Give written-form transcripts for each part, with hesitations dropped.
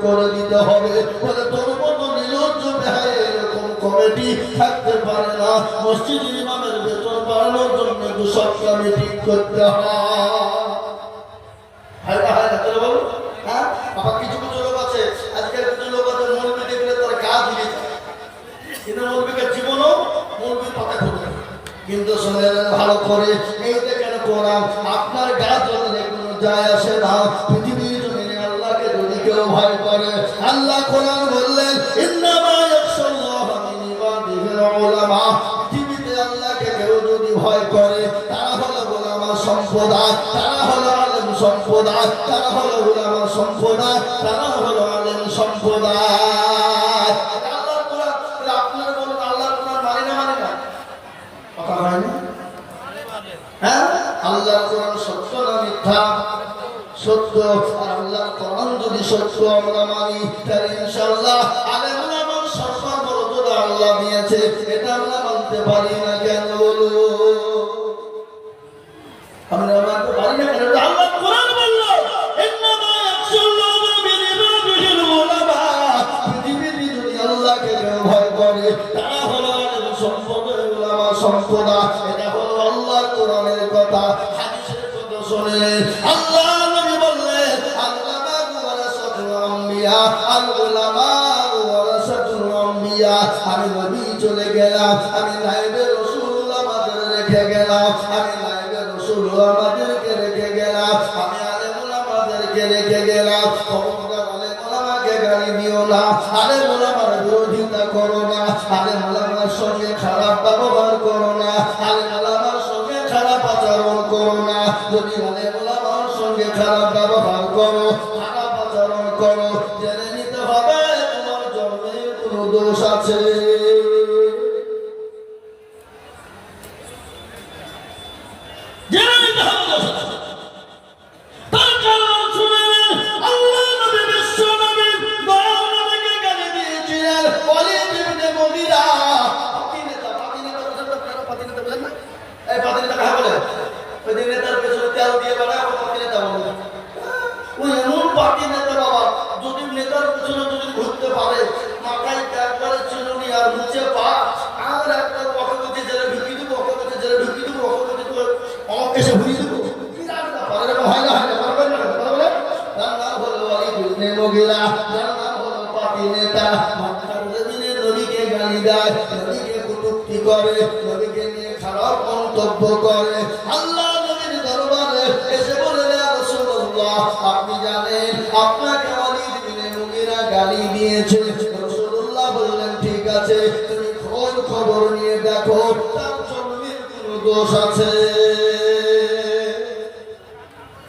করে দিতে হবে। বলে তোর মতো নির্লজ্জ বেহায়া এরকম কমিটি থাকতে পারে না। মসজিদের ইমামের বেতন বাড়ানোর জন্য সব কমিটি করতে হয়। হ্যাঁ, আবার কিছু কিছু লোক আছে, আজকের কিছু লোক আছে মৌলবি দেখলে তার গা ধুয়ে যায়, কিন্তু মৌলবিকের জীবনও মৌলবির পাতা খুঁজে। কিন্তু শোনেন ভালো করে, এই দেখেন কোরআন আপনার গা জ্বললে কোনো যায় আসে না। পৃথিবীর জমিনে আল্লাহকে যদি কেউ ভয় করে, আল্লাহ কোরআন বললেন ইন্নামা ইয়াখশাল্লাহা মিন ইবাদিহিল উলামা। পৃথিবীতে আল্লাহকে কেউ যদি ভয় করে তারা হলো উলামা সম্প্রদায়, তারা হলো আলেম সম্প্রদায়, তারা হলো উলামা সম্প্রদায়, তারা হলো আলেম সম্প্রদায়। আল্লাহর কোরআন আপনারা বলুন আল্লাহর কোরআন মানে না মানে না? কথা হয় না? হ্যাঁ, আল্লাহর কোরআন সত্য না মিথ্যা? সত্য। আর আল্লাহর কোরআন যদি সত্য আমরা মানি তাহলে ইনশাআল্লাহ আলেম ওলামার সম্মান মর্যাদা আল্লাহ দিয়েছে, এটা আমরা মানতে পারি না কেন বলো? আমরা মানতে পারি না কেন? আল্লাহর কোরআন বলল ইন্নামা ইয়াখশাল্লাহা মিন ইবাদিহিল উলামা। পৃথিবীতে যদি আল্লাহকে কেউ ভয় করে তারা হলো আলেম সম্প্রদায়, উলামা সম্প্রদায়। এটা হলো আল্লাহর কোরআনের কথা। হাদিসের কথা শুনে আল্লাহ নবী বললেন আল্লামা ওয়ারাসাতুল আম্বিয়া, আল উলামা ওয়ারাসাতুল আম্বিয়া। আমি নবী চলে গেলাম, আমি নায়েবে রাসূল আমাদের রেখে গেলাম, আমি নায়েবে রাসূল আমাদেরকে রেখে গেলাম, আমি আলেম ওলামাদেরকে রেখে গেলাম। খবরদার আলেম ওলামাকে গালি দিও না, আলেম ওলামার বিরোধিতা করো না, আলেম ওলামার সঙ্গে খারাপ ব্যবহার করো না, আলেম ওলামার সঙ্গে খারাপ আচরণ করো না। যদি আলেম ওলামার সঙ্গে খারাপ ব্যবহার করো, খারাপ আচরণ করো, জেনে নিতে হবে তোমার জন্মে কোনো দোষ আছে। আপনি জানেন আপনাকে ওয়ালিদ বিন মুগীরা গালি দিয়েছে, রাসূলুল্লাহ বললেন ঠিক আছে তুমি খবর নিয়ে দেখো তার জন্মে কোনো দোষ আছে।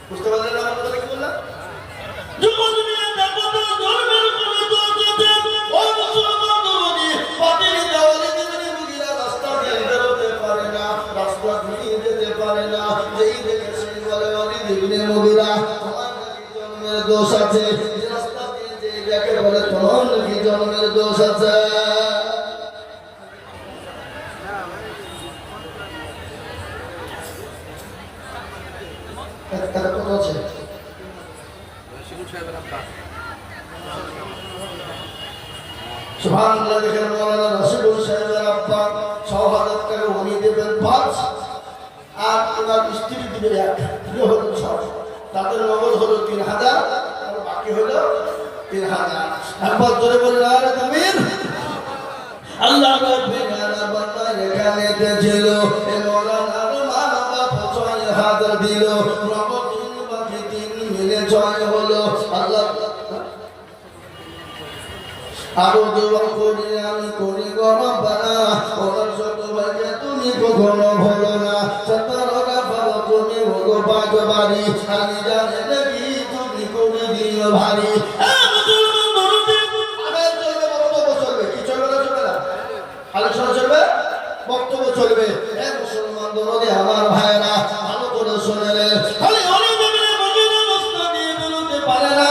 বুঝতে পারলেন না কথা কি বললাম? যখন নিয়ে দেখো তার জন্মের কোনো দোষ আছে। ও মুসলমান নবী পাতিল ওয়ালিদ বিন মুগীরা রাস্তা দিয়ে বেরোতে পারে না, রাস্তা দিয়ে যেতে পারে না, যেই দেখে সেই বলে ওয়ালিদ বিন মুগীরা দোষ আছে, রাস্তা দিয়ে যে দেখে বলে তোমার নাকি জন্মের দোষ আছে। সুবহানাল্লাহ। দেখেন মাওলানা রাশিদুল সাহেবের আব্বা ৬০০০ টাকা উনি দেবেন ৫, আর ওনার স্ত্রী দিবে ১, হলো ৬। তাদের নগদ হলো ৩০০০ আর বাকি হলো ৩০০০। একবার জোরে বললেন আরে তামির আল্লাহ এখানে ছিল মানবা ৬০০০ দিল, নগদ ৩ বাকি ৩ মিলে ৬ হলো। আল্লাহ আরো দোয়া করি আমি করি গরবানা, ওনার ছোট ভাইকে তুমি কখনো ভুলো না, সতর্কা ভালো তুমি ভোগ পাঁচ বাড়ি, আমি জানি নাকি তুমি করে দিও ভারী। বক্তব্য চলবে, কি চলবে না চলবে না? আলোচনা চলবে, বক্তব্য চলবে। মুসলমান দরদে আমার ভাইরা ভালো করে শুনে নেন। খালি অনেক পারে না,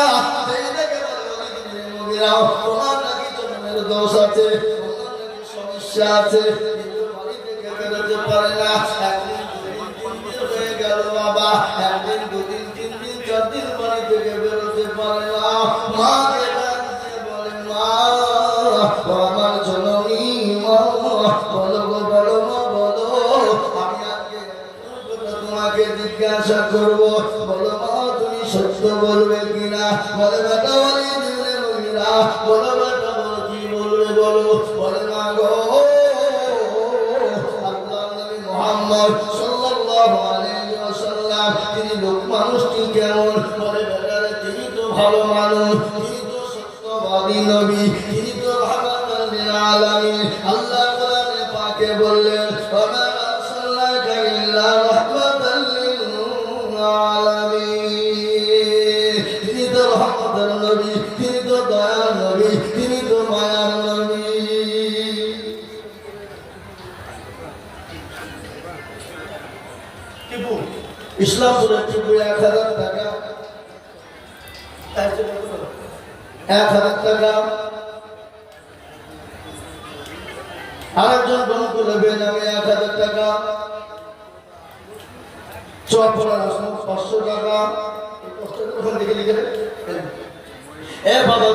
তোমার নাকি জন্মের দোষ আছে, তোমার নাকি সমস্যা আছে, কিন্তু বাড়ি থেকে বেরোতে পারে না। একদিন ২ দিন ৩ দিন হয়ে গেল বাবা, একদিন ২ দিন ৩ দিন ৪ দিন বাড়ি থেকে বেরোতে পারে না। মাকে সত্যবাদী নবী, তিনি তো রাহমাতুল লিল আলামিন। আল্লাহ কোরআনে পাকে বললেন, ওয়া মা আরসালনাকা ইল্লা রাহমাতাল লিল আলামিন। তিনি তো রহমতের নবী, তিনি তো দয়ার নবী, তিনি তো মায়ার নবী। টিপু ইসলামপুরের টিপু 1000 টাকা, 1000 টাকা। আরেকজন বন্ধু বেনামে 1000 টাকা। চপড়ার 500 টাকা। ওখান থেকে লিখে দেন। এ বাবা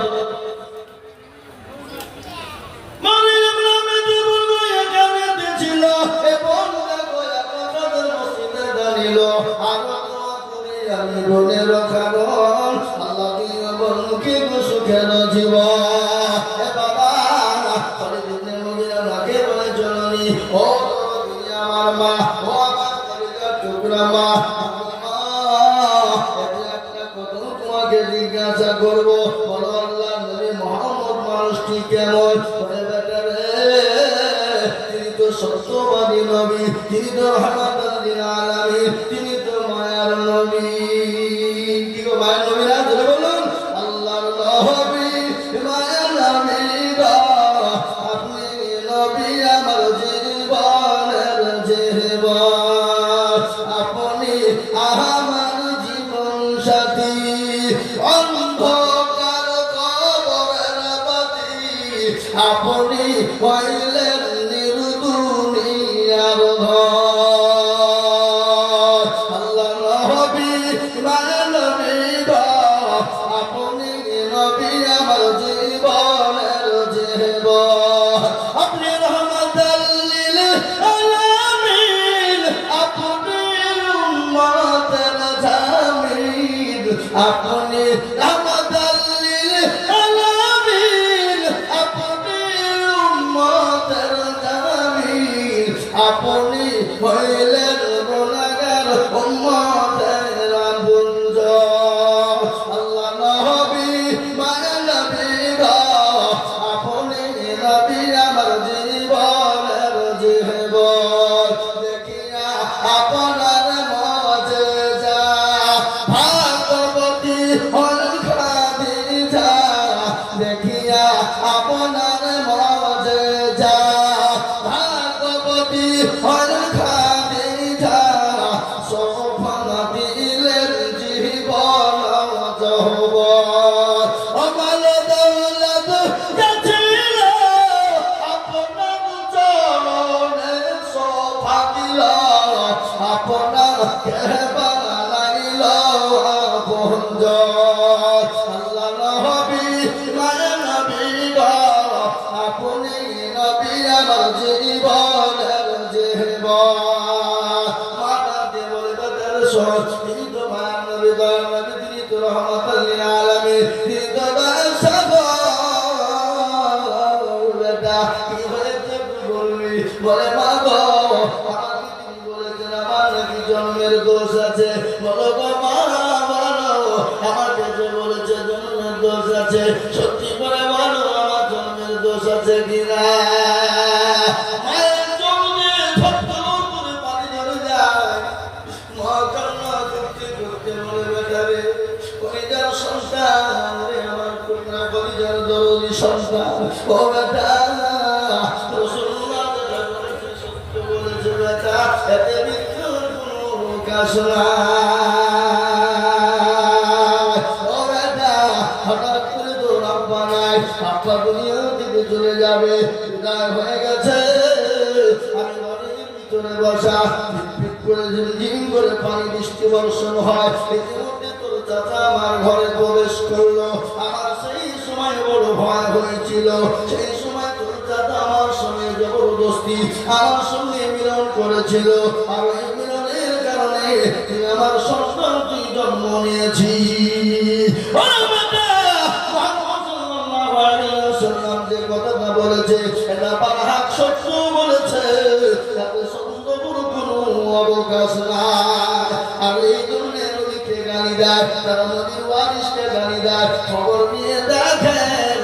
জিজ্ঞাসা করবো, বলো আল্লাহ নবী মুহাম্মদ মানুষটি কেমন? তিনি তো সত্যবাদী নবী, তিনি তো রাহমাতুল লিল আলামিন, তিনি তো মায়ার নবী। কি গো মায়ার নবী না? জোরে বলুন, আল্লাহর নবী মায়ার নবী গো, আপনি নবী আমার জীবনের জীবন, আপনি আমার জীবন সাথী, অন্ধকার কবরের বাতি, আপনি হইলেন নির্দুনিয়ার ঘর। আল্লাহ নবী মায়ার নবী গো, আপনি নবী আমার জীবনের জীবন, আপনি রহমাতুল লিল আলামিন, আপনি উম্মতের জামিল, আপনি রহমাতুল লিল আলামিন, আপনি উম্মতের জামিল, আপনি হইলেন গুনাহগার উম্মতের আপনজন। আল্লাহ নবী মায়ার নবী গো, আপনি নবী আমার জীবনের জীবন, দেখিয়া আপনার মুজিজা, ভাগবতী হল খাদিজা, দেখিয়া আপনার মুজিজা, ভাগবতী হল খাদিজা, সোফান দিলেন জীবন যৌবন, অমল দৌলত গেছিল আপনার চরণে, সোফা দিল আপনার বানাইল আপনজন। আল্লাহ নবী মায়ার নবী গো, আপনি নবী আমার জীবনের জীবন। মাতা দিয়ে বলবে তার সহজ, তিনি তো মায়ার নবী, দয়ার নবী, তিনি তো রহমাতুল লিল আলামিন, তিনি তো দয়ার সাগর। বেটা কি হয়েছে বলবি? বলে মা গো, আমাকে তিনি বলেছেন আমার নাকি জন্মের দোষ আছে। বলো গো মা, বলো আমাকে যে বলেছে জন্মের দোষ আছে, সত্যি করে বলো আমার জন্মের দোষ আছে কিনা? মায়ের জন্মে ছোট্ট করে পানি ধরে যায়, মা কান্না করতে করতে বলে বেটা রে, কলিজার সন্তান রে, আমার কন্যা কলিজার দরদি সন্তান, ও বেটা রাসূলুল্লাহ যেটা বলেছে সত্য বলেছে বেটা, এতে মৃত্যুর কোনো অবকাশ নাই। ও বেটা হঠাৎ করে তো আব্বা নাই, আব্বা দুনিয়া থেকে চলে যাবে, বিদায় হয়ে গেছে, আমি ঘরের ভিতরে বসা, পিট করে ঝিমঝিম করে পানি বৃষ্টি বর্ষণ হয়, ইতিমধ্যে তোর চাচা আমার ঘরে প্রবেশ করলো। আমার সেই সময় বড় ভয় হয়েছিল, সেই সময় তোর চাচা আমার সঙ্গে জবরদস্তি আমার সঙ্গে মিলন করেছিল, আর এই মিলনের কারণে তুই আমার সন্তান তুই জন্ম নিয়েছি। যে কথাটা বলেছে এটা বারহাক সত্য বলেছে, তাতে সন্দেহ কোনো অবকাশ নাই। আর এই জন্য নদীকে গালি দেয়, তারা নদীর ওয়ারিসকে গালি দেয়। খবর নিয়ে দেখেন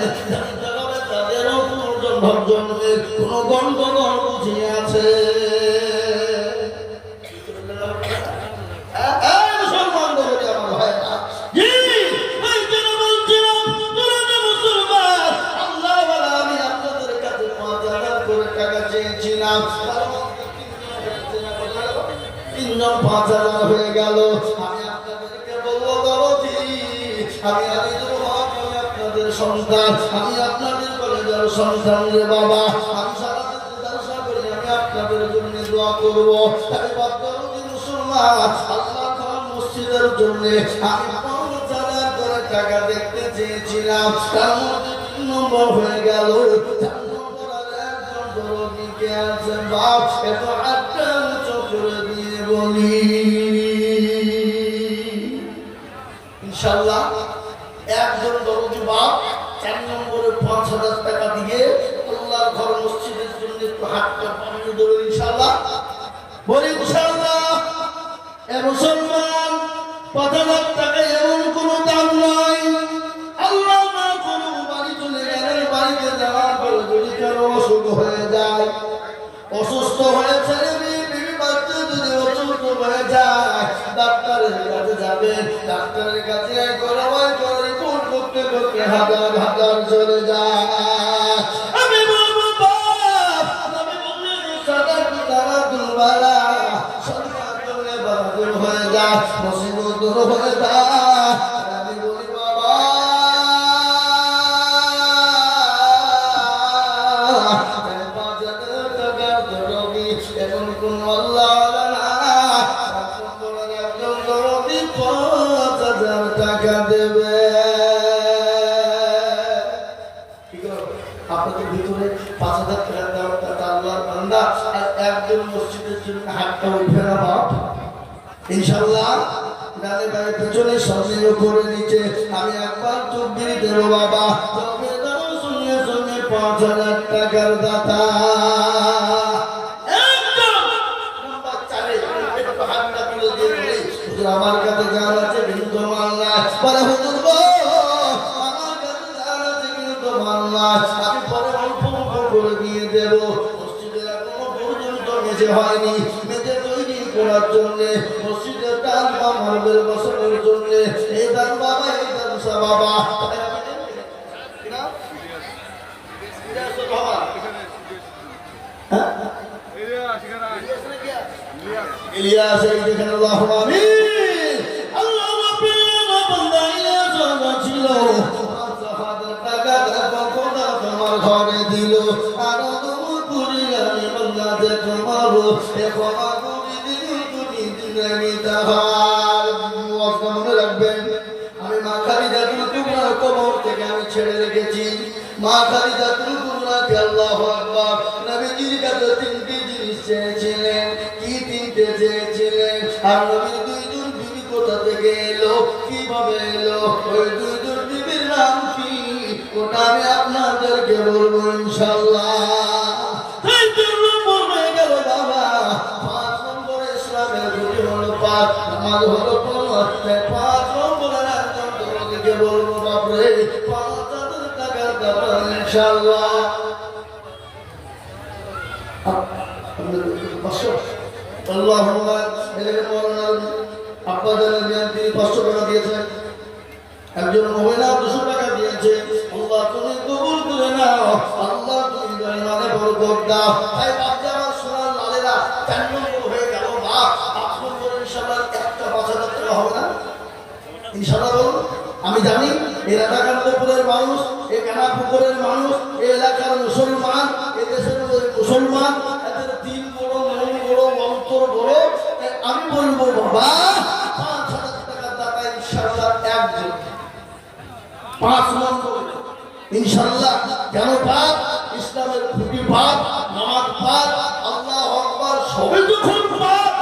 বন্ধর জন্মের কোন গন্ডগোল বুঝিয়ে আছে? মুসলমান বলে আমার ভাইরা, জি এই জন্য বলছিলাম তোরা যে মুসলমান, আল্লাহ বলে আমি আপনাদের কাছে 5,000 করে টাকা চেয়েছিলাম, তিনজন 5,000 হয়ে গেল। আমি আপনাদেরকে বলবো দরদি, আমি আদিদুল হক, আমি আপনাদের সন্তান, আমি আপনাদের কলেজের সন্তান রে বাবা, আমি সারা দিন জলসা করি, আমি আপনাদের জন্য দোয়া করব। আমি বদরদি মুসলমান, আল্লাহ খান মসজিদের জন্য আমি 5,000 করে টাকা দেখতে চেয়েছিলাম, তার মধ্যে 3 নম্বর হয়ে গেল। 4 নম্বর আর একজন দরদিকে আছে বাপ, এত আটটা চক্রে দিয়ে বলি ইনশাআল্লাহ একজন দরদি বাপ 4 নম্বরে 5,000 টাকা দিয়ে আল্লাহর ঘর মসজিদের জন্য একটু হাতটা পাঠিয়ে দেবে ইনশাআল্লাহ। বলি ইনশাআল্লাহ। এ মুসলমান, 5,000 টাকা এমন কোনো দাম নয়। আল্লাহ না কোনো বাড়ি চলে গেলেন, বাড়িতে যাওয়ার পরে যদি কারো অসুখ হয়ে যায়, অসুস্থ হয়ে ছেলে বিবি বাচ্চা যদি অসুস্থ হয়ে যায়, ডাক্তারের কাছে যাবেন, ডাক্তারের কাছে রিপোর্ট করতে করতে হাজার হাজার চলে যায়। আমি বলবো বাপ, আমি বলবো সাদা তারা দুর্বালা, সরকার চলে বাদুর হয়ে যায়, মুসিবত দূর হয়ে যায়। আমি বলি বাবা, এখন কোন আল্লাহ 5,000 টাকা দেবে। আপনাদের ভিতরে 5,000 টাকা দেওয়ার টাকা আল্লাহর বান্দা আর একজন মসজিদের জন্য হাতটা উঠে না বাপ ইনশাআল্লাহ। ডানে বাড়ি পেছনে সামনে করে নিচে আমি একবার চব্বির দেবো বাবা, তবে দাও সঙ্গে সঙ্গে 5,000 টাকার দাতা। আমার কাছে যার আছে কিন্তু মাল্লা পরে হুজুর গো, আমার কাছে যার আছে কিন্তু মাল্লা আমি পরে অল্প অল্প করে দিয়ে দেব। মসজিদে এখনো পর্যন্ত মেঝে হয়নি, মেঝে তৈরি করার জন্য মসজিদের টান বা মার্বেল বসানোর জন্য এই দান বাবা, এই দান বাবা ইলিয়াস এই দেখেন আল্লাহু আমিন। আল্লাহ রাব্বুল বান্দা ইলিয়াস ছিল 5,000 টাকা খোদা তোমার ঘরে দিল, আর তোমার পুরি আমি বান্দাতে তোমার এখন পুরি দিন তুমি দিনে নিতাহার। ওয়াজটা মনে রাখবেন, আমি মা খালিদাতুল কুবরার কবর থেকে আমি ছেড়ে রেখেছি। মা খালিদাতুল কুবরাকে আল্লাহু আকবার নবীজির কাছে 3টি জিনিস চেয়েছিলেন। কি 3টে চেয়েছিলেন? আর নবীর 2জন বিবি কোথা থেকে এলো, কিভাবে এলো, ওই 2জন বিবির নাম কি, ওটা আমি আপনাদেরকে বলবো ইনশাআল্লাহ। 3 নম্বর হয়ে গেল বাবা, 5 নম্বর ইসলামের রুটি হলো 5, নামাজ হলো 5 নম্বরের একজন দরদিকে বলবো বাপরে 5,000 টাকা দেবো ইনশাআল্লাহ। আল্লাহুম্মা এলাকা মাওলানা আপনাদের নিয়ন্ত্রণ 500 টাকা দিয়েছেন, একজন মহিলা 200 টাকা দিয়েছে। আল্লাহ তুমি কবুল করে নাও, আল্লাহ তুমি জান্নাতে বরকত দাও। এই বাচ্চা সোনার লালেরা 4 নম্বর হয়ে গেল বাপ, 5 নম্বর ইনশাআল্লাহ একটা 5,000 টাকা হবে না ইনশাআল্লাহ বলুন। আমি জানি এই রাধাকান্তপুরের মানুষ, এই কানাপুকুরের মানুষ, এই এলাকার মুসলমান, এই দেশের মুসলমান, এদের দিন বড়, মন বড়, অন্তর বড়। আমি বলবো বাবা 5,000 টাকা দাতা ইনশাআল্লাহ একজন 5 নম্বর ইনশাআল্লাহ। কেন পাক? ইসলামের খুঁটি পাক, নামাজ পাক, আল্লাহু আকবার সবে যখন পাক,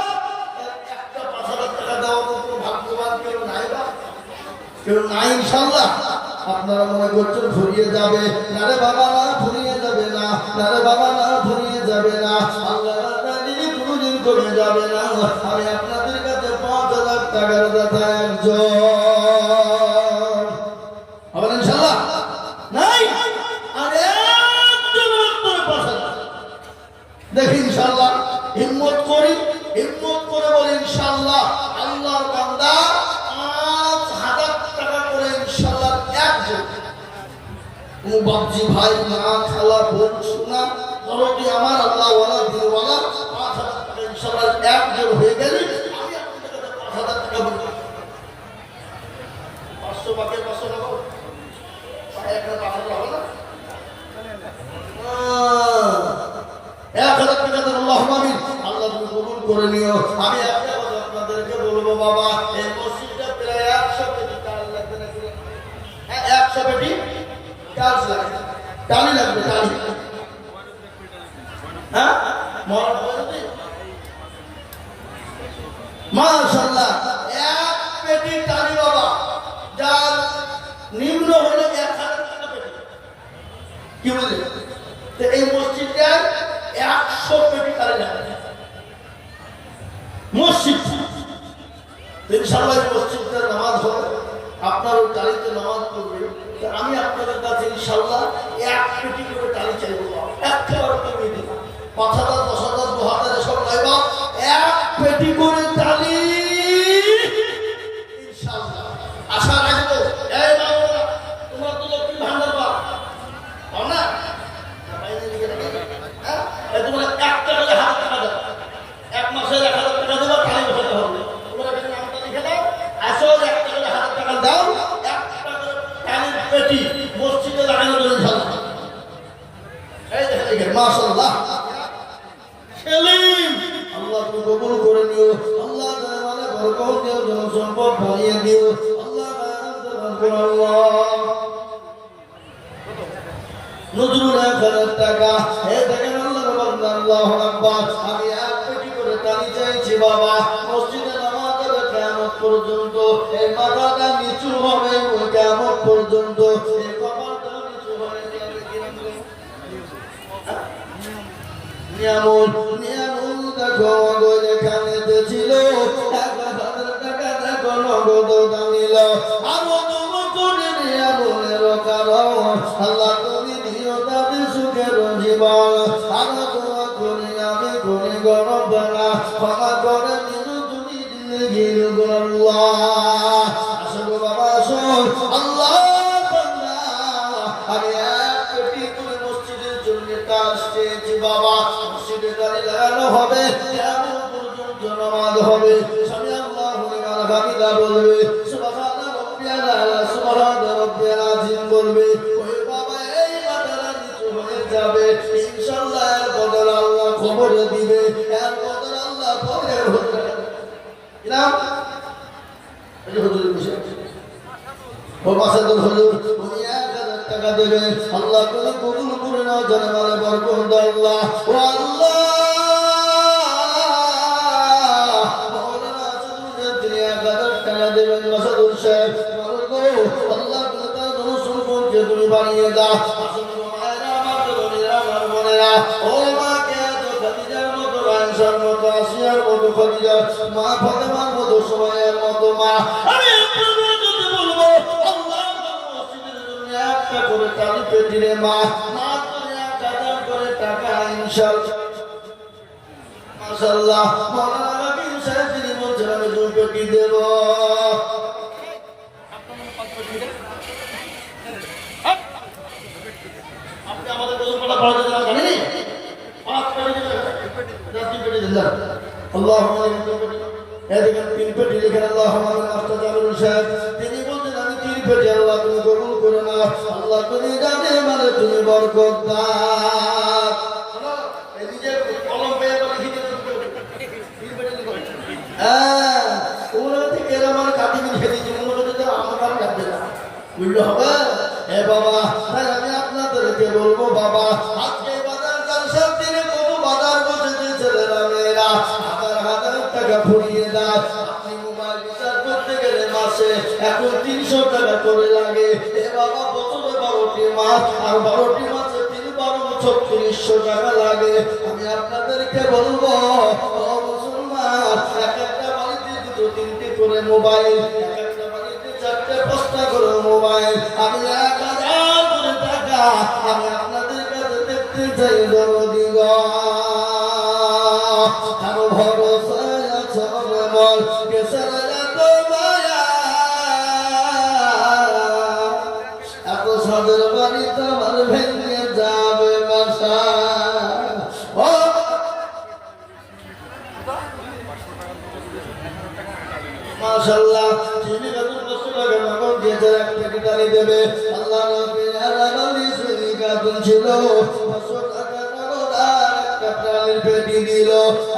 একটা 5,000 টাকা দেওয়ার মতো ভাগ্যবান কেউ নাই বা কেউ নাই ইনশাআল্লাহ। আপনারা মনে করছেন ফুরিয়ে যাবে, না রে বাবা না, ফুরিয়ে যাবে না, না রে বাবা না, ফুরিয়ে যাবে না, আল্লাহ কোনদিন কমে যাবে না। আমি আপনাদের কাছে 5,000 টাকার দাতা একজন হবে ইনশাআল্লাহ নাই। আর একজন বাপজি ভাই মা খালা বোন শোনা দরদি আমার আল্লাহ ওয়ালা দিনওয়ালা 5,000 টাকা ইনশাআল্লাহ একজন হয়ে গেলে আমি আপনাদের কাছে 5,000 টাকা দেব 500 বাকি 500 টাকা একটা 5,000 হবে না 1,000 টাকা দেন আল্লাহুম্মা আমিন আল্লাহ তুমি কবুল করে নিও আমি একটা কথা আপনাদেরকে বলবো বাবা এই মসজিদটা প্রায় 100 কোটি টাকা লাগবে না 100 কোটি টাকা লাগবে টালি লাগবে টালি হ্যাঁ মাশাআল্লাহ এক পেটি টালি বাবা যার নিম্ন হলো 1,000 টাকা পেটি কি বলে তো এই মসজিদে 100 পেটি টালি লাগবে মসজিদ ইনশাআল্লাহ মসজিদে নামাজ হবে আপনার ওই টালিতে নামাজ পড়বে আমি আপনাদের কাছে ইনশাআল্লাহ এক কোটি করে টালি চাইবো একেবারে কমিয়ে দেব 5,000 10,000 2,000 সব লাইবা এক পেটি করে টালি ইনশাআল্লাহ আশা রাখবো এই বাবা তোমার তো লক্ষ্মী ভান্ডার পাও না বাইরে দিকে হ্যাঁ এই তোমরা 1 টাকা করে 1,000 টাকা দাও এক মাসে 1,000 টাকা দেবো টালি বসাতে হবে তোমরা এখানে নামটা লিখে দাও আসল 1 টাকা করে 1,000 টাকা দাও পেটি মসজিদে লাগানো হবে ইনশাআল্লাহ এই দেখেন মাশাআল্লাহ সেলিম আল্লাহ তুমি কবুল করে নিও আল্লাহ তাআলা বরকত দিও জনসম্পদ বাড়িয়ে দিও আল্লাহ আল্লাহ নজরুল 1,000 টাকা এই দেখেন আল্লাহর বান্দা আল্লাহু আকবার আমি এক পেটি করে টালি চাইছি বাবা মসজিদে কিয়ামত পর্যন্ত এই মাথাটা নিচু হবে কিয়ামত পর্যন্ত এই কপালটা নিচু হবে নিয়ামত দেখো গো যেখানে ছিল 1,000 টাকা দেখো নগদ দামিল আরো তুমি করে নিয়ামতের কারণ আল্লাহ তুমি দিও তাদের সুখের জীবন আরো তোমা করে আমি করে গরম বানা ক্ষমা করে আমি এক কোটি করে মসজিদের জন্য কাজ চেয়েছি বাবা মসজিদে গাড়ি লাগানো হবে কিয়ামত পর্যন্ত নামাজ হবে সবাই আল্লাহু লিমান হামিদা বলবে সুবহান রাব্বিয়াল আলা সুবহান রাব্বিয়াল আযীম বলবে ওই বাবা এই মাথাটা নিচু হয়ে যাবে ইনশাআল্লাহ এর বদল আল্লাহ খবর দিবে এর বদল আল্লাহ পরে হবে নাম এই হুজুর বিষয় ও মাসাদুল হুজুর উনি 1,000 টাকা দেবেন আল্লাহ তুমি কবুল করে নাও জানালে বরকত দাও আল্লাহ ও আল্লাহ মাওলানা আসাদুল তিনি 1,000 টাকা দেবেন মাসাদুল সাহেব আল্লাহ তুমি তার জনসম্পদকে তুমি বাড়িয়ে দাও আসলে মায়েরা আমার বোনেরা আমার বোনেরা ও মা কে তো খাদিজার মতো আয়েশার মতো আসিয়ার মতো খাদিজা মা ফাতেমার মতো সুমাইয়ার মতো মা আমি আপনাদের কাছে বলবো আল্লাহ মসজিদের জন্য একটা করে টালি পেটি রে মা মা করে 1,000 করে টাকা ইনশাআল্লাহ মাশাআল্লাহ মাওলানা নবী সাহেব তিনি বলছেন আমি 2 পেটি দেব আপনি আমাদের গোলপাড়া পড়াতে জানেন 5 পেটি দেন আল্লাহুম্মা এদিকে 3 পেটি লিখেন আল্লাহুম্মা আস্তাজাবির সাহেব তিনি বলছেন আমি 3 পেটি আল্লাহ তুমি কবুল করে নাও আল্লাহ তুমি জানে মানে তুমি বরকত দাও এই নিজে কলম পেয়ে লিখে দিন 3 পেটি লিখো হ্যাঁ ওরা থেকে আমার কাটি লিখে দিয়েছি মনে করতে আমার আর লাগবে না বুঝলো হবে হে বাবা তাই আমি আপনাদেরকে বলবো বাবা আজকে বাজার কালসার দিনে কত বাজার বসেছে ছেলেরা মেয়েরা হাজার টাকা ফুরিয়ে দাও আপনি মোবাইল রিচার্জ করতে গেলে মাসে এখন 300 টাকা করে লাগে এ বাবা বছরে 12টি মাস আর 12টি মাসে 3/12 3600 টাকা লাগে আমি আপনাদেরকে বলবো ও মুসলমান একটা বাড়িতে 2-3টি করে মোবাইল একটা বাড়িতে 4টে 5টা করে মোবাইল আমি 1,000 করে টাকা আমি আপনাদের কাছে দেখতে চাই দরদি গো কারো ভরসা আছে বল কেসারা তো মায়া এত সাদের বাড়ি তো ভেঙে যাবে বাসা। ও মাশাআল্লাহ, তিনি কত বছর আগে নগদ দিয়েছে, এক প্যাকেট আনি দেবে। আল্লাহ নবী আলালি সুনিকা ছিল 500 টাকা নগদ আর একটা প্রাণীর পেটি দিল।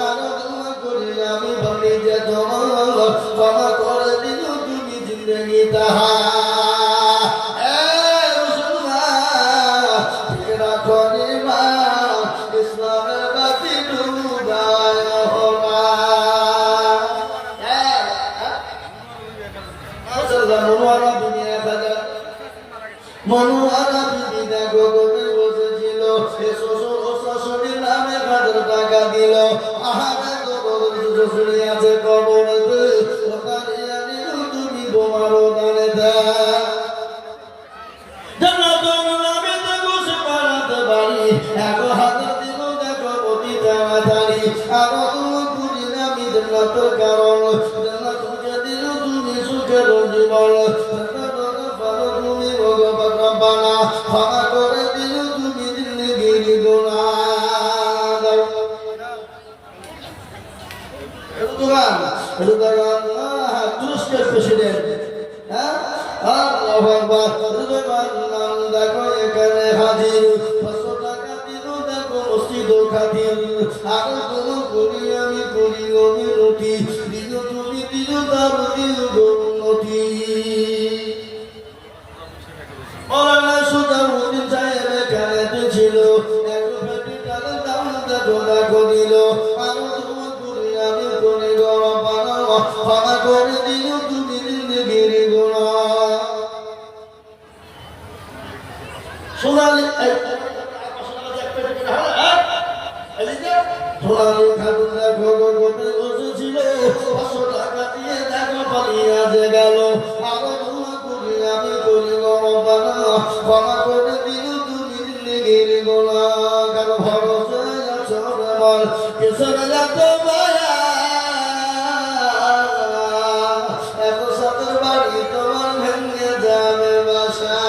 আর দোয়া করি আমি বলি যে তোমার ক্ষমা করে দিল তুমি জিন্দগি তাহা। ইসলামের বাতি ডুবায় হোনা। মনোয়ারা বিবি দেখো গোপে বসেছিল, শ্বশুর ও শাশুড়ির নামে 1000 টাকা দিল। আহারে শ্বশুরি আছে কবরেতে, ওখানে আনিল তুমি বোমারো দানে দেয়। জান্নাতুল নামে দেখো সে পাড়াতে বাড়ি, এক হাতে দিল দেখো অতি তাড়াতাড়ি। আরো তুমি পুরি নামি জান্নাতের কারণ, জান্নাতুকে দিল তুমি সুখের জীবন। তুমি ভগবান রব্বানা ক্ষমা করে দিল তুমি জিন্দেগির গুনাহ। এরদোগান তুরস্কের প্রেসিডেন্ট, আল্লাহু আকবার। এরদোগান দেখো এখানে হাজির, 500 টাকা দিল দেখো মসজিদ খাতির। আর কোনো করি আমি করি অমিনতি, দিল তুমি দিল তার দিল উন্নতি। মৌলানা সুজাউদ্দিন সাহেব এখানে ছিল, এক পেটি টাকার দাম দেখো দেখো দিল। আরো তোমার করি আমি করি গরম বানাও, ক্ষমা করে দিল তুমি জিন্দেগির গুনাহ। সোনালি সোনালি খাতুন দেখো গোপে বসেছিল, 500 টাকা দিয়ে দেখো পালিয়ে যে গেল। আরো তোমার করি আমি করি গরম বানাও, ক্ষমা করে দিল তুমি জিন্দেগির গুনাহ। কারো ভরসায় আছো আমার কিসের এত মায়া, এত সাথের বাড়ি তোমার ভেঙে যাবে বাসা।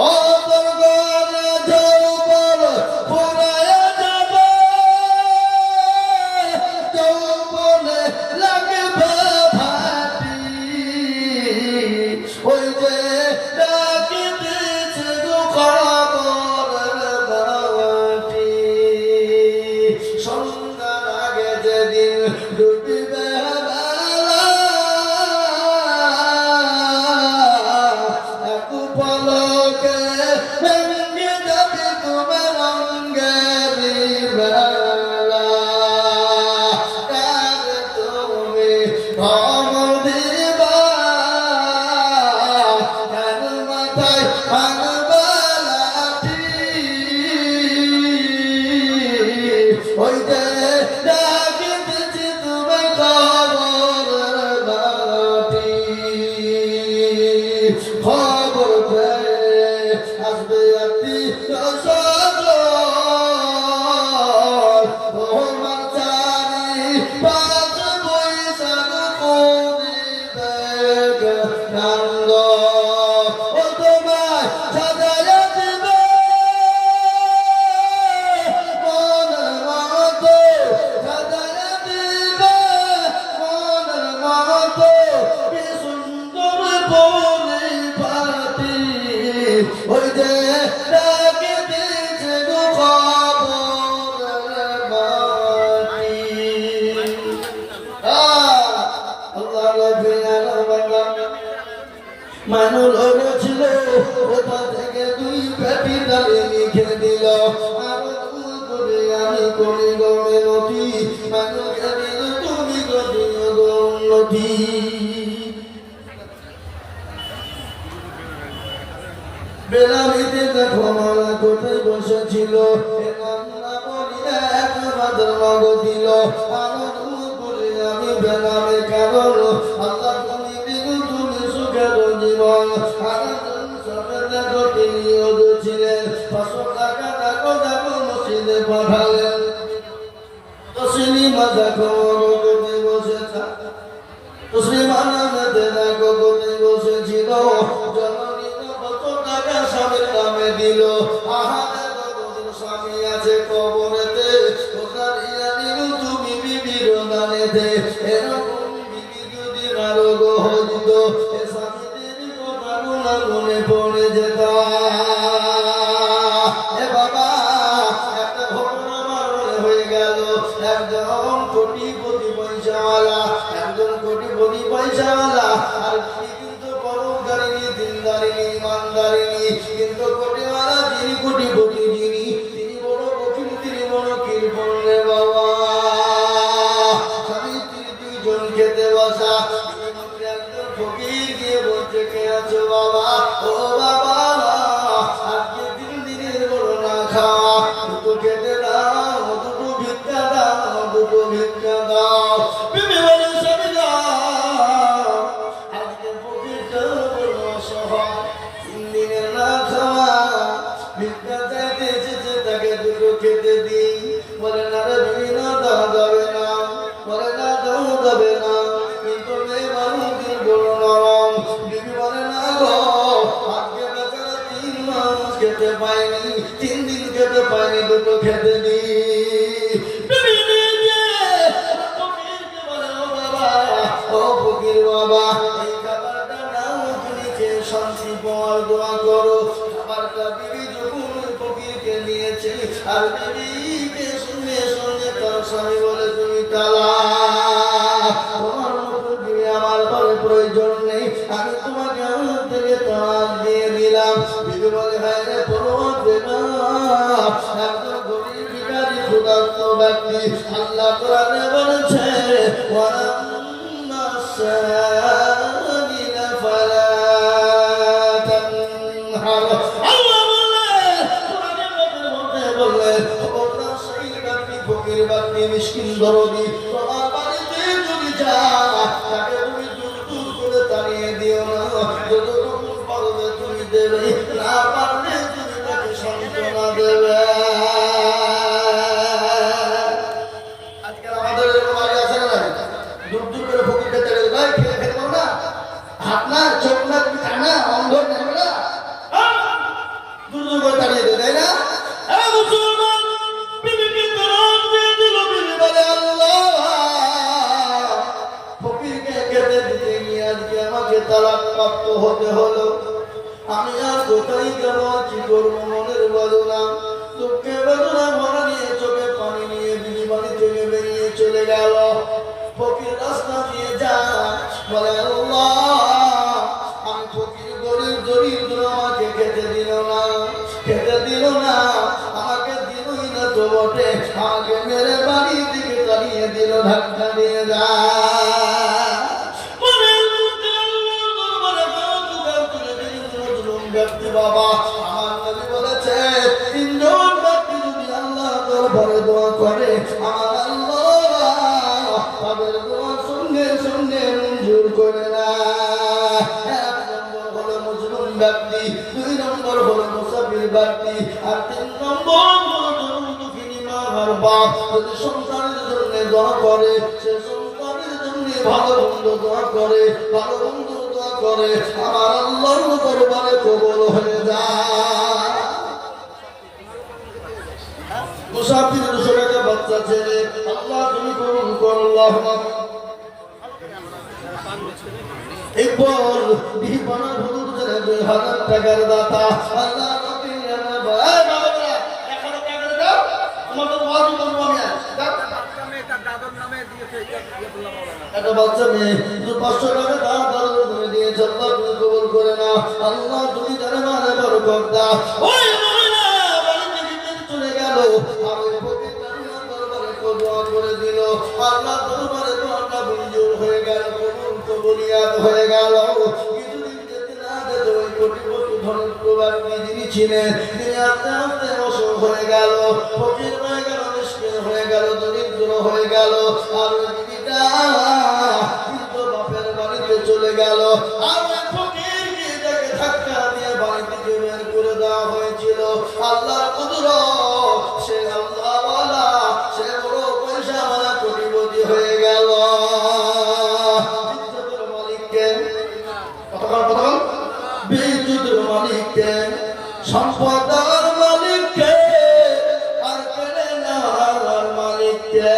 ও তোর ঘরে যৌবন ফুরায়া যাবে, যৌবনে লাগবে ভাটি। ওই যে ডাকিতেছে গো খবরের বাটি, সন্ধ্যার আগে যেদিন ডুবিবে বেলা, এক পলকে ভেঙে যাবে তোমার অঙ্গের বেলা। কার তুমি খবর দিবা, কার মাথায় ভাঙবা লাঠি। ওই যে ডাকিতেছি তুমি খবরের বাটি, খবর পেয়ে আসবে আত্মীয়-স্বজন, তোমার চারিপাশ বৈশাখ করিবে কান্দ। ও তোমায় সাজাইয়া দিবে মনের মতো, সাজাইয়া দিবে মনের মতো, কি সুন্দর পরিপাটি। ওই যে ডাকে দিয়েছে গো খবরের বাটি। আল্লাহ নবী মানুষ ছিল, ওটা থেকে 2 পেটি ডালে লিখে দিল। আরো তুমি করে আমি করি গড়ে নদী, মানুষকে দিল তুমি করি উন্নতি। বেলামিতে দেখো মালা কোথায় বসেছিল, এক বাজার মগ দিল। আরো তুমি করে আমি বেলামে কারণ, আল্লাহ তুমি দিল তুমি সুখের জীবন। আর সবে দেখো তিনিও ছিলেন, 500 টাকা দেখো দেখো মসজিদে পাঠালেন। তসলিমা দেখো কোথায় বসেছে, তসলিমা নামে দেখো কোথায় বসেছিল। জননী 500 টাকা স্বামীর নামে বলে দিল আহারে তোর স্বামী আছে কবরেতে ওখানে জানিল তুমি বিবির দানেতে এরকম বিবি যদি আরো হইত এ স্বামীদের কথাগুলো মনে পড়ে যেত এ বাবা একটা ঘটনা আমার মনে হয়ে গেল একজন কোটিপতি পয়সাওয়ালা একজন কোটিপতি পয়সাওয়ালা আর কিন্তু পরোপকারিনী দিনদারিনী ইমানদারিনী কিন্তু কোটিওয়ালা যিনি কোটিপতি যিনি তিনি বড় কঠিন তিনি বড় কৃপণ রে বাবা স্বামী তিনি দুইজন খেতে বসা একজন ফকির গিয়ে বলছে কে আছো বাবা ও বাবা আজকে 3 দিনের বড় না খাওয়া দুটো খেতে দাও দুটো ভিক্ষা দাও দুটো ভিক্ষা দাও বিবি বলে স্বামী আজকে ফকিরটা বড় অসহায় 3 দিনের না খাওয়া ভিক্ষা চাইতে এসেছে তাকে দুটো খেতে দিই বলে না রে বিবি না দেওয়া যাবে না বলে না দেওয়া যাবে না কিন্তু মেয়ে মানুষ দিন বড় নরম বিবি বলে না গো আজকে বেচারা 3 মাস খেতে পায়নি 3 দিন খেতে পায়নি দুটো খেতে দিই বিবি ও ফকির বাবা এই খাবারটা নাও তুমি খেয়ে শান্তি পাওয়ার দোয়া করো খাবারটা বিবি যখন ফকিরকে নিয়েছে আর বিবিকে শুনে শুনে তার স্বামী বলে তুমি তালাক তোমার মতো বিবি আমার ঘরে প্রয়োজন নেই আমি তোমাকে আমার থেকে তালাক দিয়ে দিলাম বিবি বলে ভাই রে পরোয়া না একজন গরিব ভিখারি ক্ষুধার্ত ব্যক্তি আল্লাহ কোরআনে বলেছে السائل فلا تنهر الله বললেন ওরা সেই ব্যক্তি ফকির ব্যক্তি মিসকিন দরদি তোমার বাড়িতে যদি যায় তাকে তুমি দূর দূর করে তাড়িয়ে দিও না যতটুকু পারবে তুমি দেবে না পারলে তুমি তাকে সান্ত্বনা দেবে আজকাল আমাদের এরকম আগে আছে না দূর দূর করে ফকিরকে তাড়িয়ে ভাই খেলে খেতে পারো না হাত না চোখ না তুমি কানা অন্ধ নেবে না দূর দূর করে তাড়িয়ে দেবে তাই না মুসলমান বিবিকে তালাক দিয়ে দিল বিবি বলে আল্লাহ ফকিরকে খেতে দিতে গিয়ে আজকে আমাকে তালাক প্রাপ্ত হতে হলো আমি আর কোথায় যাব কি করবো মনের বেদনা দুঃখে বেদনা ভরা নিয়ে চোখে পানি নিয়ে বিবি বাড়ি থেকে বেরিয়ে চলে গেল ফকির রাস্তা দিয়ে যায় বলে আল্লাহ আমি ফকির গরিব দরিদ্র আমাকে খেতে দিল না আমাকে দিলই না তো বটে আমাকে মেরে বাড়ি দিকে দাঁড়িয়ে দিল ধাক্কা দিয়ে যায় ব্যক্তি বাবা আমার নবী বলেছে 3 জন ব্যক্তি যদি আল্লাহ দরবারে দোয়া করে আমার আল্লাহ তাদের দোয়া সঙ্গে সঙ্গে মঞ্জুর করে না 1 নম্বর হলো মুসলিম ব্যক্তি 2 নম্বর হলো মুসাফির ব্যক্তি আর 3 নম্বর হলো দুঃখিনী মা আর বাপ যদি সন্তানের জন্য দোয়া করে সে সন্তানের জন্য ভালো মন্দ দোয়া করে ভালো মন্দ করে আমার আল্লাহর দরবারে কবুল হয়ে যায় মুসাফিরের সঙ্গে বাচ্চা ছেলে আল্লাহ তুমি কবুল করো আল্লাহুম্মা একবার বিহিপানা হুজুর জেনে 2000 টাকার দাতা আল্লাহ রাব্বিল আলামিন ভাই বাবারা 1000 টাকা দাও তোমাদের ওয়াজ করব আমি দাদর নামে দিয়েছে এটা বাচ্চা মেয়ে 500 টাকা দাও তুমি দিয়েছ আল্লাহ তুমি কবুল করে নাও আল্লাহ তুমি জানে মানে বরকত দাও ওই মহিলা বাড়ি থেকে চলে গেল আর ওই ফকির আল্লাহ দরবারে দোয়া করে দিল আল্লাহ দরবারে দোয়াটা মঞ্জুর হয়ে গেল কবুলিয়াত হয়ে গেল কিছুদিন যেতে না যেতে ওই কোটিপতি ধনত্ব ব্যক্তি যিনি ছিলেন তিনি আস্তে আস্তে অসুখ হয়ে গেল ফকির হয়ে গেল মিসকিন হয়ে গেল দরিদ্র হয়ে গেল আর ওই বিবিটা কিন্তু বাপের বাড়িতে চলে গেল আর ওই ফকিরকে তাকে ধাক্কা দিয়ে বাড়ি থেকে বের করে দেওয়া হয়েছিল আল্লাহর কুদরত সে আল্লাহওয়ালা সে বড় পয়সাওয়ালা কোটিপতি হয়ে গেল বিদ্যুতের মালিককে সম্পদ দেওয়ার মালিককে, আর কেড়ে নেওয়ার মালিককে।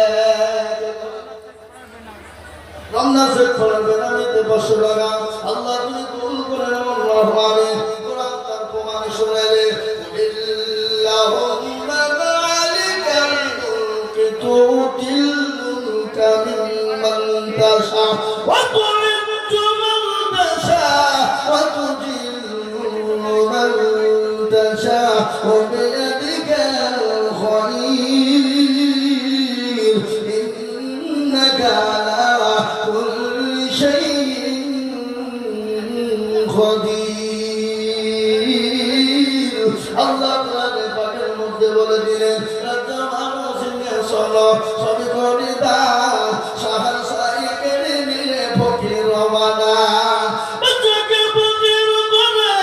রমজান শেষ করে বেনামিতে 500 টাকা আল্লাহ তুমি কবুল করে নেন। আল্লাহু আমিন। কোরআন তার প্রমাণ শুনাইলে ইল্লাহুম্মা মালিকাল মুলকি তুতিল মুলকা মিম্মান তাশা ওয়া তু'izzu মান তাশা ওয়া তুযিল্লু মান তাশা ওয়া বিয়াদিকাল খায়র ইন্নাকা আলা কুল্লি শাইইন কদির। আল্লাহ কোরআনে পাকের মধ্যে বলে দিলেন রাজ্জাম মানুষকে চলো সবই করে দাও সাহার সাই কেড়ে নিলে ফকির রবানা বাচ্চাকে ফকির করে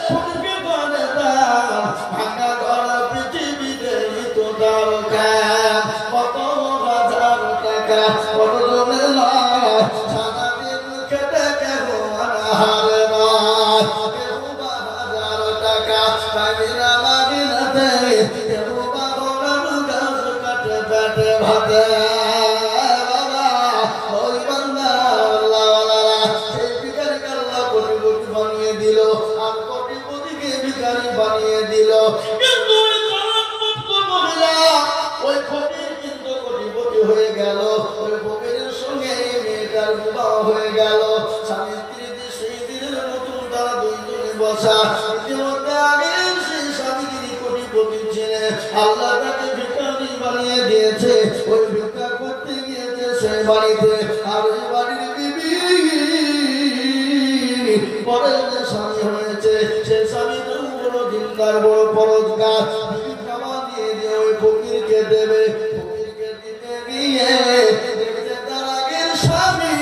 ফকিরকে করে দাও ভাঙা গড়া পৃথিবীতে তো দরকার কত হাজার টাকা কত জনের নয় সারাদিন খেটে কেহ হারে নয় কেহ বা হাজার টাকা কামিরা মাগিনাতে কেহ বা বড়ার গাছ কাটে পেটে ভাতে। বাবা ওই বান্দা আল্লাহওয়ালারা সেই ভিখারিকে আল্লাহ কোটিপতি বানিয়ে দিল আর কোটিপতিকে ভিখারি বানিয়ে দিল। কিন্তু ওই কলঙ্কমুক্ত মহিলা ওই ফকির কিন্তু কোটিপতি হয়ে গেল। ওই ফকিরের সঙ্গে এই মেয়েটার বিবাহ হয়ে গেল। স্বামী স্ত্রীতে সেই দিনের নতুন তারা দুইজনে বসা। ইতিমধ্যে আগে সেই স্বামী তিনি কোটিপতি ছিলেন, আল্লাহ তাকে ভিখারি বানিয়ে দিয়েছে। ওই ভিক্ষা করতে গিয়েছে সে বাড়িতে, আর ওই বাড়ির বিবি পরে যে স্বামী হয়েছে সে স্বামী তো বড় দিনদার বড় পরোজগার। বিবি খাবার দিয়ে দিয়ে ওই ফকিরকে দেবে। ফকিরকে দিতে গিয়ে দেখছে তার আগের স্বামী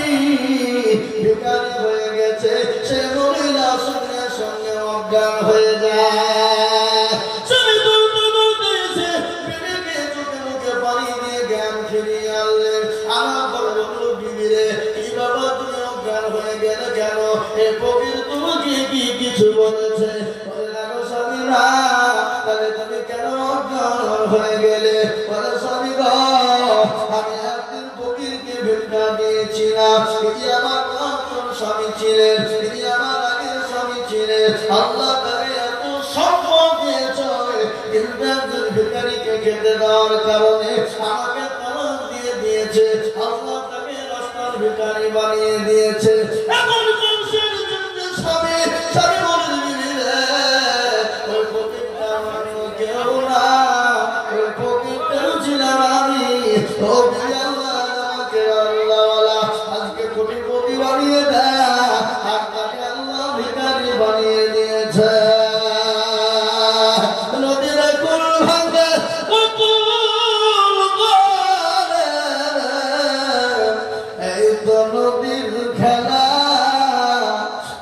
ভিখারি হয়ে গেছে। সে মহিলা সঙ্গে সঙ্গে অজ্ঞান হয়ে যায়। স্বামী বলতে বলতে এসে বিবিকে চোখে মুখে পানি দিয়ে জ্ঞান ফিরিয়ে আনলেন। আমার বড় বড় বিবিরে কি বাবা তুমি অজ্ঞান হয়ে গেলে কেন? এ ফকির তোমাকে কি কিছু বলেছে? বলে না গো স্বামী না। তাহলে তুমি কেন অজ্ঞান হয়ে গেলে? বলে স্বামী গো আমি একদিন ফকিরকে ভিক্ষা দিয়েছিলাম। তিনি আমার প্রাক্তন স্বামী ছিলেন, তিনি আমার আগের স্বামী ছিলেন। আল্লাহ তাকে এত সম্পদ দিয়েছে কিন্তু একজন ভিখারিকে খেতে দেওয়ার কারণে আমাকে তালাক দিয়ে দিয়েছে। আল্লাহ তাকে রাস্তার ভিখারি বানিয়ে দিয়েছে। এখন বংশের জন্য স্বামী স্বামী বলে দিলে ওই ফকিরটা আমার কেউ না, ওই ফকিরটাও ছিলাম আমি। ও আল্লাহ আমাকে আল্লাহওয়ালা আজকে কোটিপতি বানিয়ে দেয়, আর তাকে আল্লাহ ভিখারি বানিয়ে দিয়েছে। নদীর কুল ভাঙে কুকুর করে, এই তো নদীর খেলা।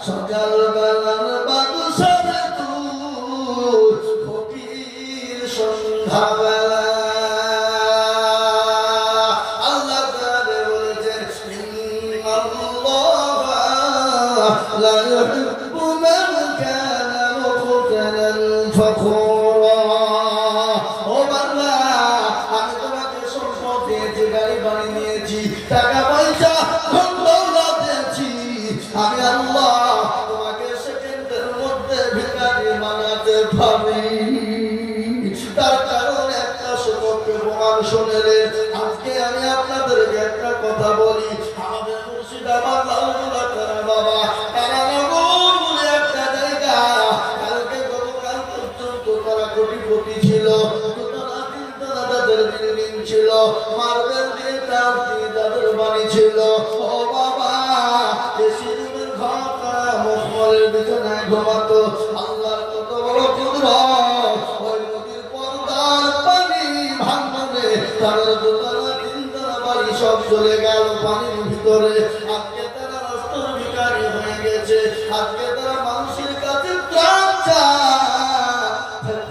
সকাল বেলার বাদশার তুই ফকির সন্ধ্যা বেলা। আল্লাহ তাআলা বলেছেন ইন্নাল্লাহা লা ইউহিব্বু মান কানা মুখতালান ফখুরা। ও বান্দা আমি তোমাকে সম্পদ দিয়েছি, গাড়ি বাড়ি দিয়েছি, টাকা পয়সা ধন দৌলত দিয়েছি। আমি আল্লাহ তোমাকে সেকেন্ডের মধ্যে ভিখারি বানাতে পারি। তার কারণ একটা সমগ্র প্রমাণ শুনেলেন। আজকে আমি আপনাদেরকে একটা কথা বলি। আমাদের মুর্শিদাবাদ লালগোলা তারা বাবা তারা নগর বলে একটা জায়গা, কালকে গতকাল পর্যন্ত তারা কোটিপতি ছিল। দুতলা তিনতলা তাদের বিল্ডিং ছিল, মার্বেল দিয়ে টাপ দিয়ে তাদের বাড়ি ছিল। ও বাবা দেশি রুমের ঘর তারা মখমলের বিছানায় ঘুমাতো। আল্লাহর কত বড় কুদরত! ওই নদীর পর্দার পানি ভাঙনে তাদের দুতলা তিনতলা বাড়ি সব চলে গেল পানির ভিতরে। আজকে তারা রাস্তার ভিখারি হয়ে গেছে। আজকে তারা মানুষের কাছে ত্রাণ চায়।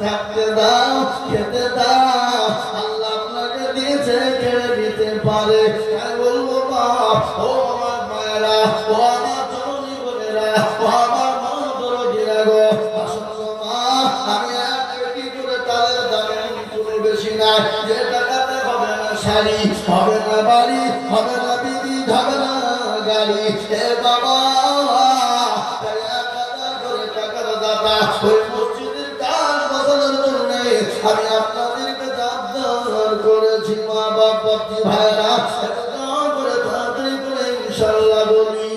থাকতে দাও, খেতে দাও, আল্লাহ আপনাকে দিয়েছে, কেড়ে নিতে পারে। আমি বলবো বাপ, ও আমার মায়েরা, ও আমার জননী বোনেরা, ও আমার মা দরদিরা গো, আসন্ন মা, আমি এক নাই, যে টাকাতে হবে না শাড়ি, হবে না বাড়ি, হবে না বিবি, হবে না গাড়ি। হে বাবা, টাকার দাতা ওই মসজিদের কাজ বসানোর জন্য আমি আপনাদেরকে আবদার করেছি। মা বাবা ভাইরা করে তাড়াতাড়ি করে ইনশাআল্লাহ বলি,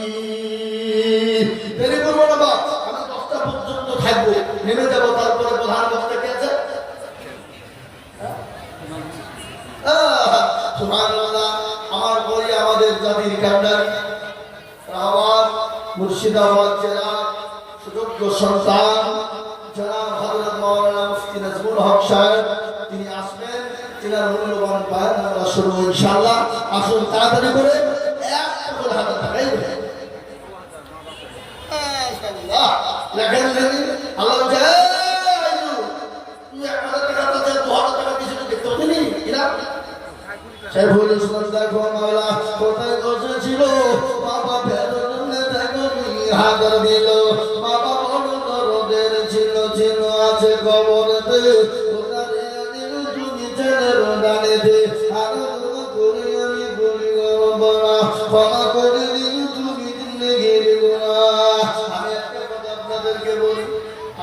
দেরি করবো না। বাপ আমি 10টা পর্যন্ত থাকবো, নেমে যাবো। তারপরে প্রধান বক্তা কে আছে? সুবহানাল্লাহ। আমার পরে আমাদের জাতির কান্ডারি আওয়াজ মুর্শিদাবাদ জেলার সুযোগ্য সন্তান জনাব হযরত মাওলানা মুফতি নাজমুল হক সাহেব, তিনি আসবেন। তিনার মূল্যবান বয়ান আমরা শুনবো ইনশাআল্লাহ। আসুন তাড়াতাড়ি করে এক করে হাতে থাকাই মাশাআল্লাহ লেখেন জানি আল্লাহ জয় তুই 1000 টাকা তো 2000 টাকা কিছু দেখতে হতো নি কিনা সাইফুল ইসলাম দেখো মাওলা কোথায় বসেছিল, বাবা ফেরত দেখো হাজার দিল, বাবা বড় দরদের ছিল ছিল আছে কবরেতে, ওখানে আমি তুমি ছেলের দানেতে আরো করে আমি বলি বড় ক্ষমা করে দিন তুমি জিন্দেগির গুনাহ। আমি একটা কথা আপনাদেরকে বলি,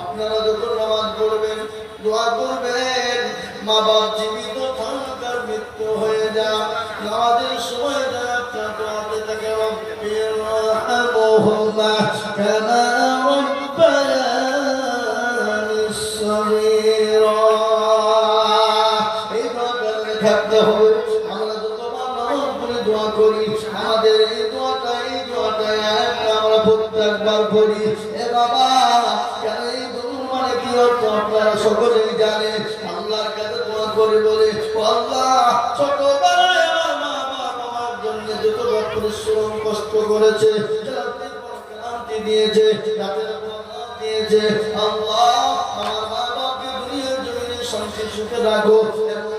আপনারা যখন নামাজ পড়বেন দোয়া করবেন, মা বাপ জীবিত থাকার মৃত্যু হয়ে যায়, নামাজের সময় আপনার দোয়াতে থাকে রব্বির রহমহুমা কামা রব্বায়ানি সগীরা। এই দোয়াটা থাকতে হবে। আমরা যতবার নামাজ পড়ে দোয়া করি, আমাদের এই দোয়াটা আমরা প্রত্যেকবার পড়ি। এ বাবা কেন এই মানে কি অর্থ আপনারা সকলেই জানেন। আল্লাহর কাছে দোয়া করে বলে, আল্লাহ ছোটবেলায় আমার মা বাবা আমার জন্য যতবার পরিশ্রম কষ্ট করেছে, ক্লান্তি দিয়েছে, রাতের দিয়েছে, আল্লাহ আমার মা বাবাকে দুনিয়ার জমিনে শান্তি সুখে রাখো, এবং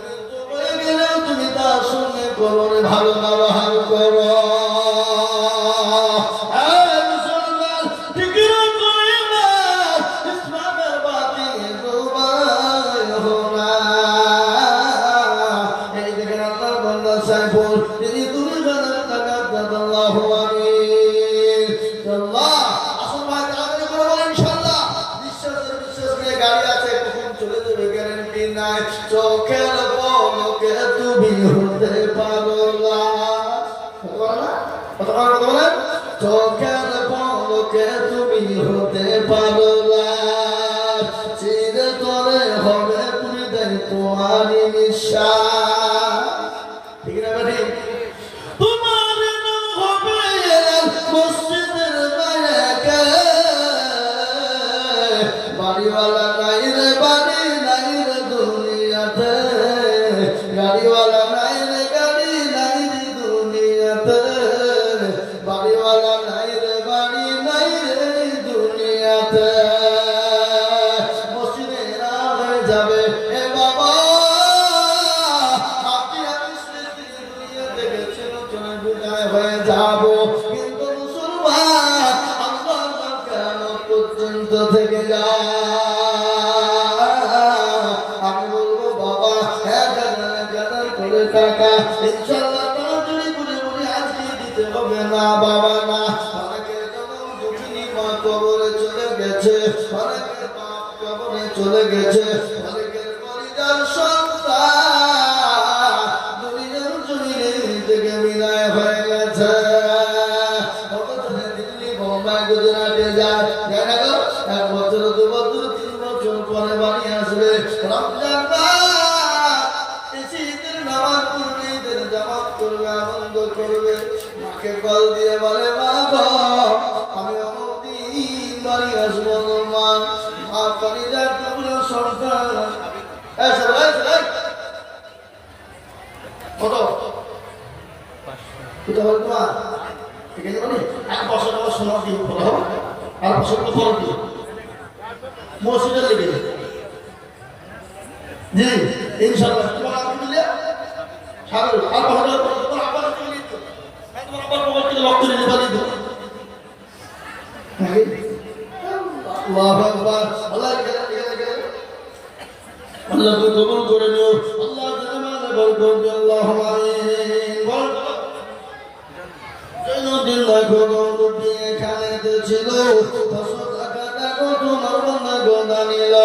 হয়ে গেলেও তুমি তার সঙ্গে কবরে ভালো ব্যবহার করো। চোখের পলকে তুমি হতে পারো না, চোখের পলকে তুমি হতে পারো না, চিরতরে হবে তুমি দেয় তোমারই নিঃশ্বাস। ঠিক না ঠিক? তোমার নাম হবে মসজিদের মায়াকে, বাড়িওয়ালা নাই রে বাড়ি নাই রে দুনিয়াতে, গাড়িওয়ালা নাই রে গাড়ি নাই রে দুনিয়াতে, বাড়িওয়ালা নাই রে বাড়ি নাই রে দুনিয়াতে। মসজিদে না হয়ে যাবে এ বাবা, আপনি দুনিয়া থেকে চিরতরে বিদায় হয়ে যাবো, কিন্তু মুসলমান আল্লাহ কেন পর্যন্ত থেকে যায়। আমি বলবো বাবা 1000 করে টাকা ইনশাআল্লাহ তাড়াতাড়ি করে বলি আজকে দিতে হবে না বাবা না। অনেকে তখন দুঃখিনী মা কবরে চলে গেছে, অনেকের বাপ কবরে চলে গেছে, অনেকের পরিবার সন্তান দুনিয়ার জমিনে থেকে বিদায় হয়ে গেছে। দিল্লি বোম্বাই গুজরাটে যায় না গো, 1 বছর 2 বছর 3 বছর পরে বাড়ি আসবে। রমজান নামাজ পড়বে, ঈদের জামাত করবে, আনন্দ করবে, মাকে কল দিয়ে বলে মা গো আমি অনেকদিন বাড়ি আসবো, মা মা পানি যা টুকরো সন্তান কত তোমার ঠিক আছে মানে 1 বছর সোনার দিয়ে ফলো আর বছর ফল দিয়ে মসজিদে লেগে জি ইনশাআল্লাহ তোমার আপনি দিলে সাগর আর বছর তোমার আবার চলে দিও, আমি তোমার আবার মোবাইল থেকে লক করে নিয়ে দিও। আল্লাহু আকবার, আল্লাহ আল্লাহ তুমি কবুল করে নিও আল্লাহ জামালে বরকত দিও আল্লাহুম্মা আমিন জৈনুদ্দিন দেখো গৌরবী এখানে ছিল 500 টাকা দেখো তোমার বান্দা গোদা নিল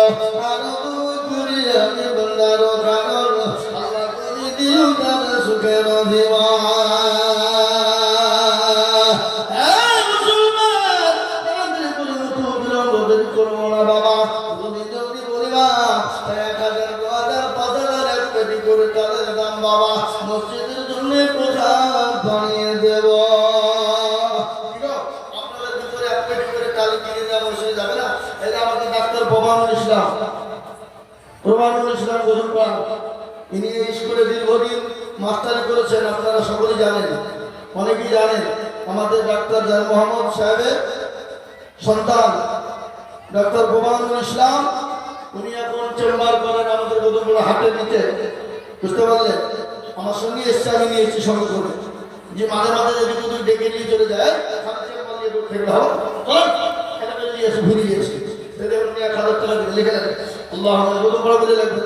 আর দুই কুড়ি আমি বান্দার কারণ আল্লাহ তুমি দিও তার সুখের জীবন বাবা তুমি জলদি বলিবা 1000 2000 5000 এক পেটি করে চালের দাম বাবা মসজিদের জন্য প্রসাদ বানিয়ে দেব আপনাদের ভিতরে এক পেটি করে চাল কিনে দেওয়া মসজিদে যাবে না এটা আমাদের ডাক্তার প্রমাণুল ইসলাম গোসল পান ইনি এই স্কুলে দীর্ঘদিন মাস্টারি করেছেন আপনারা সকলেই জানেন অনেকেই জানেন আমাদের ডাক্তার জান মোহাম্মদ সাহেবের সন্তান ডাক্তার প্রমাণুল ইসলাম উনি এখন চেম্বার করেন আমাদের কতগুলো হাটের নিচে বুঝতে পারলেন আমার সঙ্গে এসছে আমি নিয়ে এসেছি সঙ্গে করে যে মাঝে মাঝে যদি কোথাও ডেকে নিয়ে চলে যায় ঘুরিয়ে এসে উনি 1000 টাকা লিখে দেন আল্লাহ আমাদের কত বড় বলে লাগবে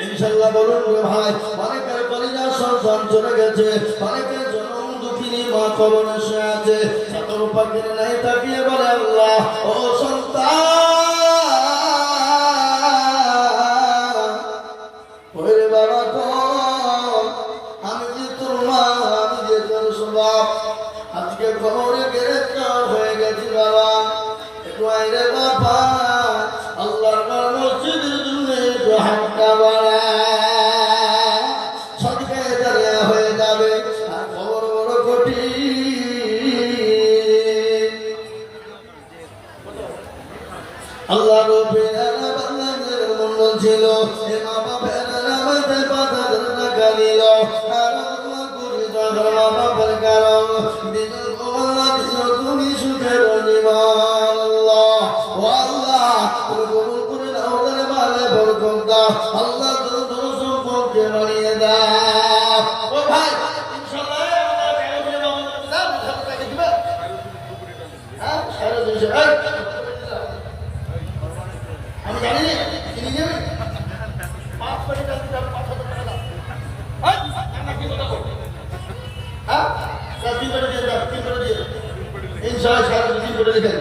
ইনশাআল্লাহ বলুন ভাই অনেকের কলিজার সন্তান চলে গেছে অনেকের জন্ম দুঃখিনী মা কবরে শুয়ে আছে ছাতর পাখির নাই তাকিয়ে বলে আল্লাহ ও সন্তান ওরে বাবা তো আমি যে তোর মা আমি যে তোর স্বভাব আজকে খবরে গ্রেফতার হয়ে গেছি বাবা একটু আইরে বাবা আল্লাহর মসজিদের জন্য একটু হাতটা বাড়া সদকায়ে জারিয়া হয়ে যাবে আর খবর বড় কঠিন আল্লাহ রব্বুল আলামিনের মন্ডল ছিল এ মা বাবার নামে পাতার টাকা নিল আর আল্লাহ করে দাও মা বাবার কারণ দিন আল্লাহ দিন তুমি সুখের জীবন আল্লাহ ও আল্লাহ তুমি কবুল করে নাও রে মালে বরকত দাও আল্লাহ তুমি সম্পর্কে বানিয়ে দাও ও ভাই ইনশাআল্লাহ আমরা কালকে মামুন দাও সব টাকা দিবা হ্যাঁ সারা দিন আমি জানি না কিনে নেবে 5 কোটি টাকা দাও 5,000 টাকা দাও হ্যাঁ আমরা কি কথা বলবো হ্যাঁ সব দিন করে দিয়ে দাও 3 করে দিয়ে ইনশাআল্লাহ সারা দিন করে লিখে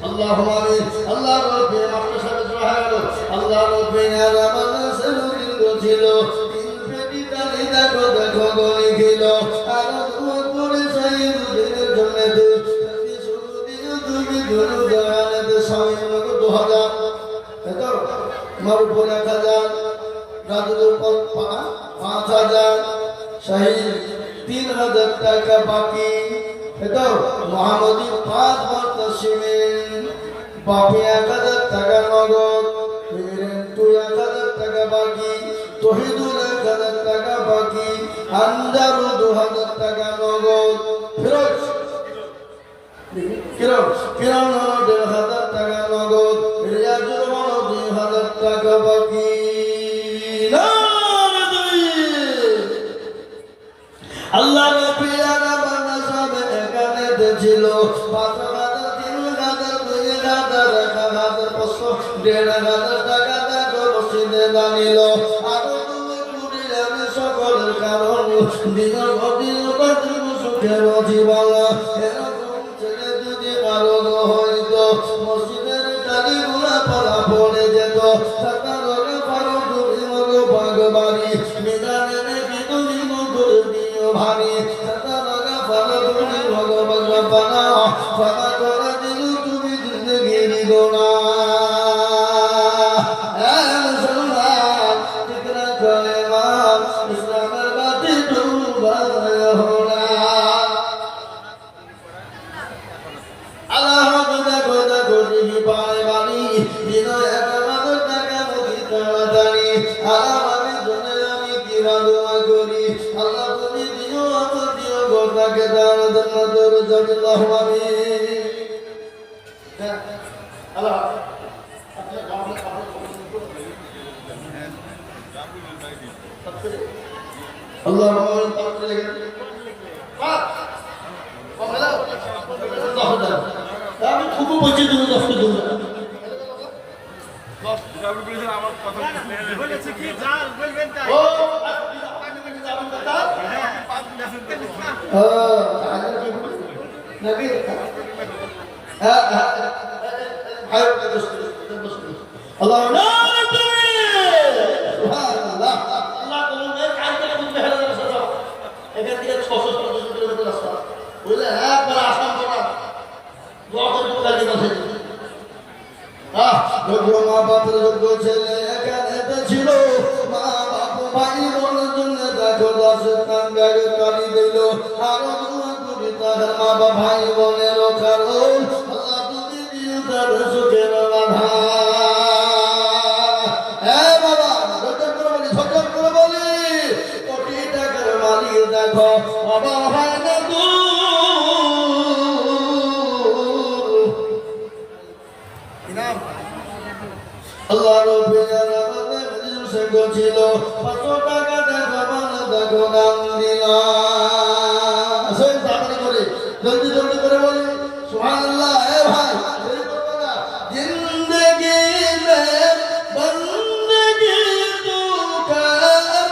আল্লাহুম্মা আমিন আল্লাহ রব্বি মাকসাদ সুবহানাহু আল্লাহ রব্বি আলামিন সেলুদিন ছিল তিন পেটি তালি দেখো দেখো গলি গেল আর তোমার করে সাইয়্যিদের জন্য তুমি শুধু দিও তুমি দুরু জানাতে সামিল কো 2000 এত তোমার উপর 1000 রাজুর উপর 5000 শহীদ 3000 টাকা বাকি এত মোহাম্মদী 5 বার তসমিন বাকি 1000 টাকা নগদ তুই 1000 টাকা বাকি তহিদুল 1000 টাকা বাকি আনজারু 2000 টাকা নগদ ফিরোজ কিরণ 1000 টাকা নগদ রিয়াজুল 2000 টাকা বাকি আল্লাহ রাব্বুল আলামিন সবে এখানে ছিল 5000 3000 2000 1000 500 টাকা দেখো মসজিদে দাঁড়িল আর তুমি কুড়ির আমি সকলের কারণ দিন দিন বাদুর সুখের জীবন এরকম ছেলে যদি কারো হইতো মসজিদের কালিগুলা পালা পড়ে যেত টাকার পারো তুমি মগো ভাগবাড়ি মিজানের বিদুরি মগর দিও ভারী টাকা পারো তুমি মগো ভাগবানা ফাঁকা করে দিল তুমি জিন্দগির গোনা ইসলামের বাতি ডুবা হোনা আল্লাহ দেখো দেখো দিবি পায় বাড়ি দিন 1000 টাকা মুখি তাড়াতাড়ি আল্লাহ আমি জন্য আমি কি দোয়া করি আল্লাহ তুমি দিও আমল দিও গোটাকে দান জান্নাতুল জান্নাতুল্লাহ আমিন আল্লাহ আপনি গামে কাপড় আল্লাহ রহমান পাত্রে লেগে পাক কমলা আমি খুব বলছি তুমি দশটা দেব আমার কথা বলেছে কি যা বলবেন তাই ও নবী আল্লাহ সুবহানাল্লাহ আল্লাহ তোমাকে কালকে খুঁজে হেলা রাস্তা এখান থেকে 600 কিলোমিটার রাস্তা বুঝলে একবার আসাম করা দোয়া করে কালকে বসে যোগ্য মা বাপের যোগ্য ছেলে এখানে ছিল মা বাপ ভাই বোনের জন্য দেখো দশের টাঙ্গারে কালি দিল আরো দোয়া করি তাদের মা বাপ ভাই বোনের কারণ আল্লাহ তুমি দিও তার সুখের বাধা কোটি টাকার মালিক দেখো বাবা হয় না আল্লাহ রব্বুল আলামিন সঙ্গে ছিল 500 টাকা দেখো দান দিলা আসেন তাড়াতাড়ি করে জলদি জলদি করে বলি সুবহানাল্লাহ এ ভাই দেরি করবে না জিন্দেগি মে বন্দগি তু করনা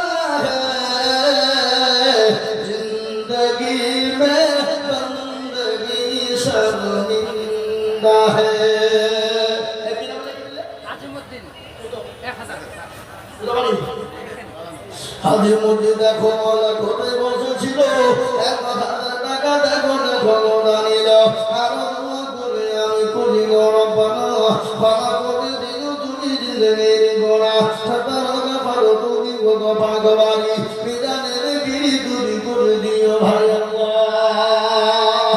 হ্যায় জিন্দেগি মে বন্দগি শর্মিন্দা হ্যায় হাজি মুজি দেখো মালা কোথায় বসেছিল 1000 টাকা দেখো দানিল আরো দোয়া করে আমি করি রব্বানা ক্ষমা করে দিও তুমি দিলে মেরে গোনা সতারোগা পারো তুমি গো ভগবানী বিধানের গিরি তুমি করে দিও ভাই আল্লাহ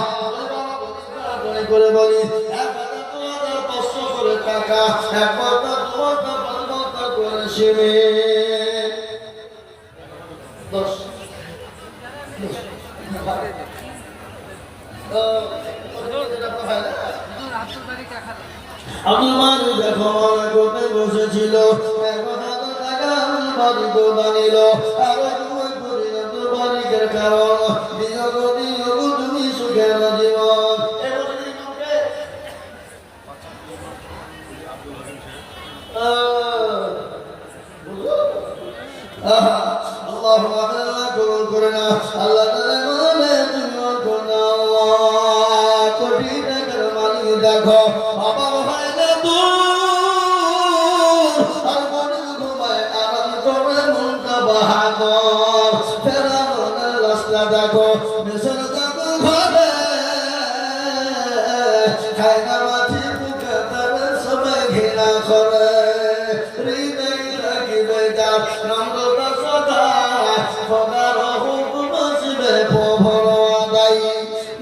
করে বলি 1500 করে টাকা 1500 করে শিবে 10 আব্দুল দেখো মারা কোথায় বসেছিল 1000 টাকা বাড়ি তো বানিল আরো দুই করে আব্দুল বাড়ির কারণ বিয়োগ তুমি সুখের জীবন আল্লাহ কবুল করে না আল্লাহ কোটি টাকার মালিক দেখো বাবা হয় না দূর আর মনে ঘুমায় আরাম করে মনটা বাহাদুর ফেরা মনের রাস্তা দেখো মিশন যাবো ঘরে খায় না মাছি বুকে তারে সবাই ঘৃণা করে হৃদয় রাখিবে যার নম্রতা সদা খোদার হুকুম আসবে প্রভর আদায়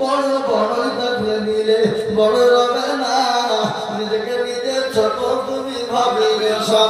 বড় বড়ই থাকলে নিলে বড় রবে না নিজেকে নিজের ছোট তুমি ভাবিবে সদা